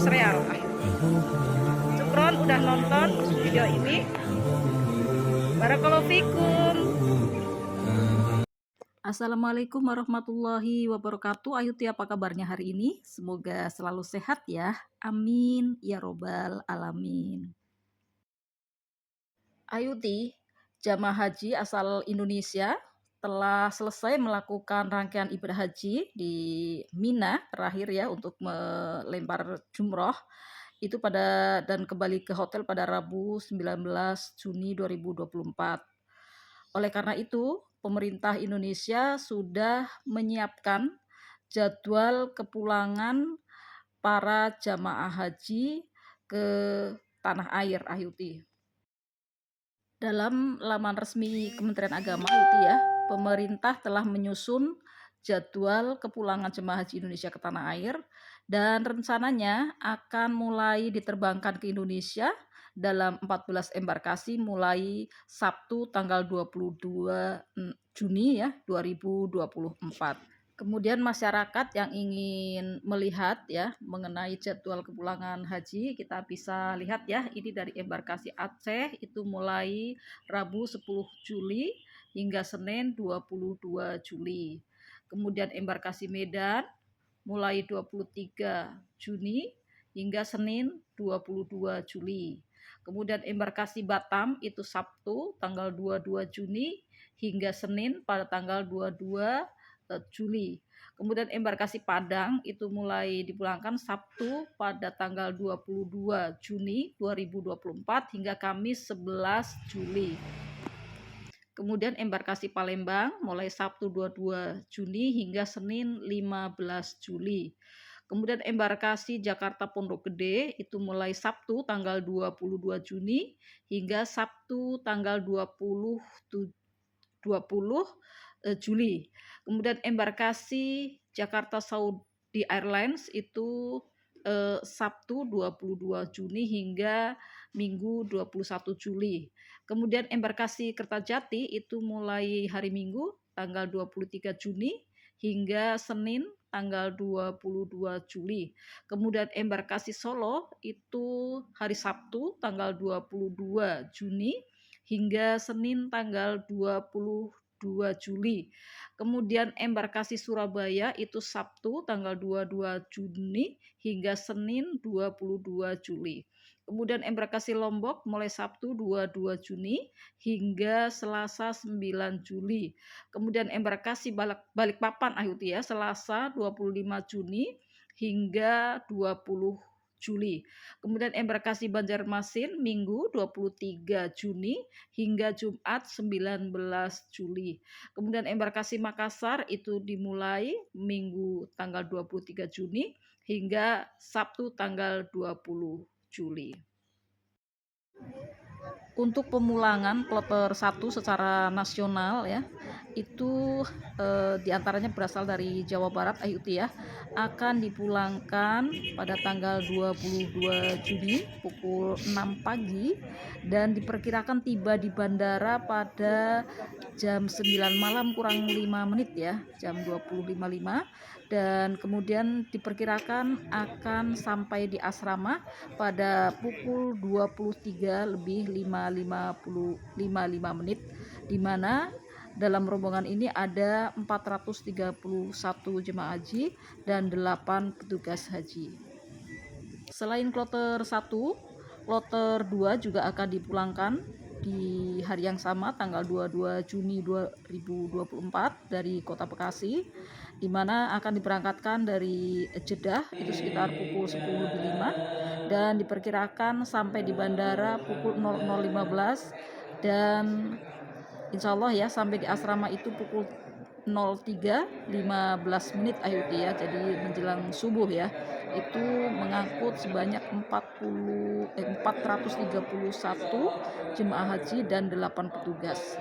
real. Syukron udah nonton video ini. Barakallahu fikum. Assalamualaikum warahmatullahi wabarakatuh. Ayuti, apa kabarnya hari ini? Semoga selalu sehat ya. Amin ya robbal alamin. Ayuti, jamaah haji asal Indonesia telah selesai melakukan rangkaian ibadah haji di Mina terakhir ya untuk melempar jumroh itu dan kembali ke hotel pada Rabu 19 Juni 2024. Oleh karena itu, pemerintah Indonesia sudah menyiapkan jadwal kepulangan para jamaah haji ke tanah air, Ayuti. Dalam laman resmi Kementerian Agama, Ayuti ya, pemerintah telah menyusun jadwal kepulangan jemaah haji Indonesia ke tanah air dan rencananya akan mulai diterbangkan ke Indonesia dalam 14 embarkasi mulai Sabtu tanggal 22 Juni ya 2024. Kemudian masyarakat yang ingin melihat ya mengenai jadwal kepulangan haji, kita bisa lihat ya, ini dari embarkasi Aceh itu mulai Rabu 10 Juli hingga Senin 22 Juli. Kemudian embarkasi Medan mulai 23 Juni hingga Senin 22 Juli. Kemudian embarkasi Batam itu Sabtu tanggal 22 Juni hingga Senin pada tanggal 22 Juli. Kemudian embarkasi Padang itu mulai dipulangkan Sabtu pada tanggal 22 Juni 2024 hingga Kamis 11 Juli. Kemudian embarkasi Palembang mulai Sabtu 22 Juni hingga Senin 15 Juli. Kemudian embarkasi Jakarta Pondok Gede itu mulai Sabtu tanggal 22 Juni hingga Sabtu tanggal 20 Juli. Kemudian embarkasi Jakarta Saudi Airlines itu Sabtu 22 Juni hingga Minggu 21 Juli. Kemudian embarkasi Kertajati itu mulai hari Minggu tanggal 23 Juni hingga Senin tanggal 22 Juli. Kemudian embarkasi Solo itu hari Sabtu tanggal 22 Juni hingga Senin tanggal 22 Juli. Kemudian embarkasi Surabaya itu Sabtu tanggal 22 Juni hingga Senin 22 Juli. Kemudian embarkasi Lombok mulai Sabtu 22 Juni hingga Selasa 9 Juli. Kemudian embarkasi Balikpapan Ayuti ya, Selasa 25 Juni hingga 20 Juli. Kemudian embarkasi Banjarmasin Minggu 23 Juni hingga Jumat 19 Juli. Kemudian embarkasi Makassar itu dimulai Minggu tanggal 23 Juni hingga Sabtu tanggal 20 Juli. Untuk pemulangan kloter 1 secara nasional ya, itu diantaranya berasal dari Jawa Barat Ayuti ya, akan dipulangkan pada tanggal 22 Juni pukul 6 pagi dan diperkirakan tiba di bandara pada jam 9 malam kurang 5 menit ya, jam 20.55, dan kemudian diperkirakan akan sampai di asrama pada pukul 23 lebih 5 menit, di mana dalam rombongan ini ada 431 jemaah haji dan 8 petugas haji. Selain kloter 1, kloter 2 juga akan dipulangkan di hari yang sama tanggal 22 Juni 2024 dari Kota Bekasi, di mana akan diberangkatkan dari Jeddah itu sekitar pukul 10.05 dan diperkirakan sampai di bandara pukul 00.15 dan insya Allah ya sampai di asrama itu pukul 03.15 menit Ayuti ya, jadi menjelang subuh ya. Itu mengangkut sebanyak 431 jemaah haji dan 8 petugas.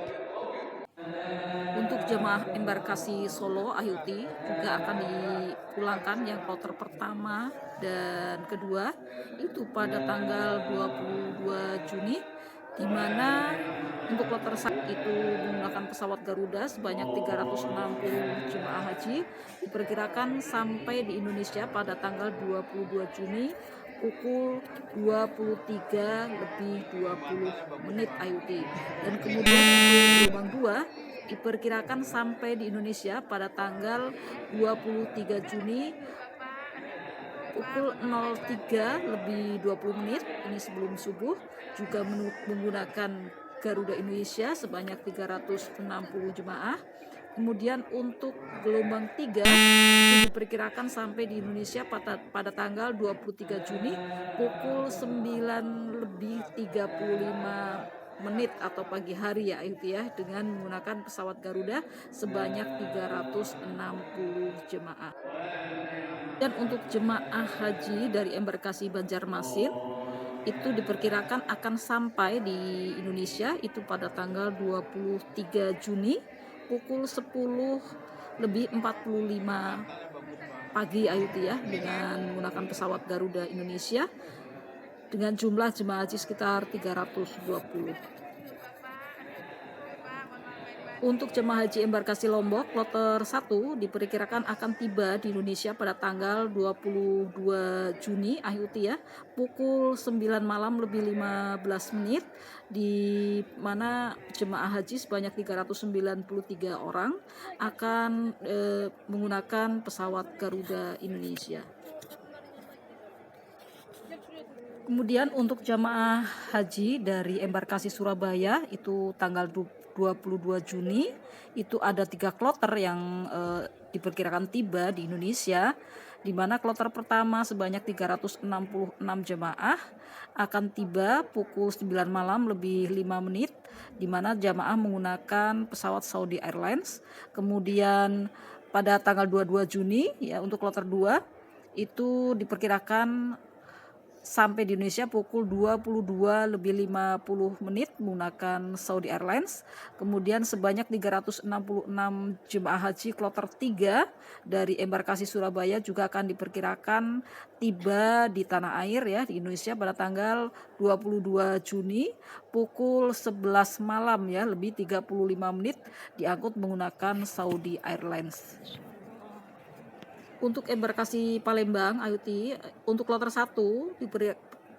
Untuk jemaah embarkasi Solo Ayuti juga akan dipulangkan yang kloter pertama dan kedua itu pada tanggal 22 Juni, di mana untuk kloter 1 itu menggunakan pesawat Garuda sebanyak 360 jemaah haji diperkirakan sampai di Indonesia pada tanggal 22 Juni pukul 23:20 Ayuti. Dan kemudian untuk gelombang 2 diperkirakan sampai di Indonesia pada tanggal 23 Juni pukul 03:20 ini sebelum subuh, juga menggunakan Garuda Indonesia sebanyak 360 jemaah. Kemudian untuk gelombang 3 itu diperkirakan sampai di Indonesia pada tanggal 23 Juni pukul 9:35 atau pagi hari ya itu ya, dengan menggunakan pesawat Garuda sebanyak 360 jemaah. Dan untuk jemaah haji dari embarkasi Banjarmasin itu diperkirakan akan sampai di Indonesia itu pada tanggal 23 Juni pukul 10:45 pagi Ayuti ya, dengan menggunakan pesawat Garuda Indonesia dengan jumlah jemaah haji sekitar 320. Untuk jemaah haji embarkasi Lombok kloter 1 diperkirakan akan tiba di Indonesia pada tanggal 22 Juni Ayuti ya, pukul 9 malam lebih 15 menit, di mana jemaah haji sebanyak 393 orang akan menggunakan pesawat Garuda Indonesia. Kemudian untuk jamaah haji dari embarkasi Surabaya itu tanggal 22 Juni itu ada 3 kloter yang diperkirakan tiba di Indonesia, di mana kloter pertama sebanyak 366 jemaah akan tiba pukul 9 malam lebih 5 menit, di mana jemaah menggunakan pesawat Saudi Airlines. Kemudian pada tanggal 22 Juni ya untuk kloter 2 itu diperkirakan sampai di Indonesia pukul 22:50 menggunakan Saudi Airlines. Kemudian sebanyak 366 jemaah haji kloter 3 dari embarkasi Surabaya juga akan diperkirakan tiba di tanah air ya di Indonesia pada tanggal 22 Juni pukul 11 malam ya lebih 35 menit, diangkut menggunakan Saudi Airlines. Untuk embarkasi Palembang Ayuti untuk kloter 1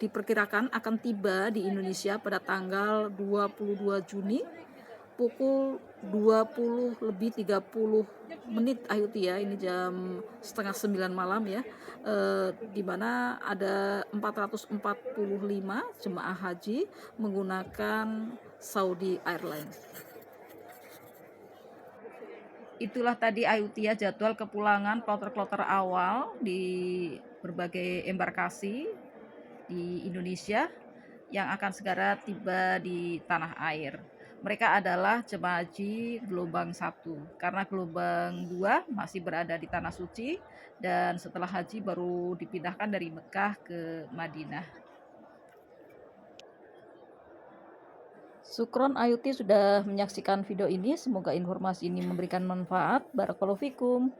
diperkirakan akan tiba di Indonesia pada tanggal 22 Juni pukul 20:30 Ayuti ya, ini jam setengah 9 malam ya, di mana ada 445 jemaah haji menggunakan Saudi Airlines. Itulah tadi Ayuti ya jadwal kepulangan kloter-kloter awal di berbagai embarkasi di Indonesia yang akan segera tiba di tanah air. Mereka adalah jemaah haji gelombang 1 karena gelombang 2 masih berada di Tanah Suci dan setelah haji baru dipindahkan dari Mekah ke Madinah. Sukron Ayuti sudah menyaksikan video ini, semoga informasi ini memberikan manfaat. Barakallahu fikum.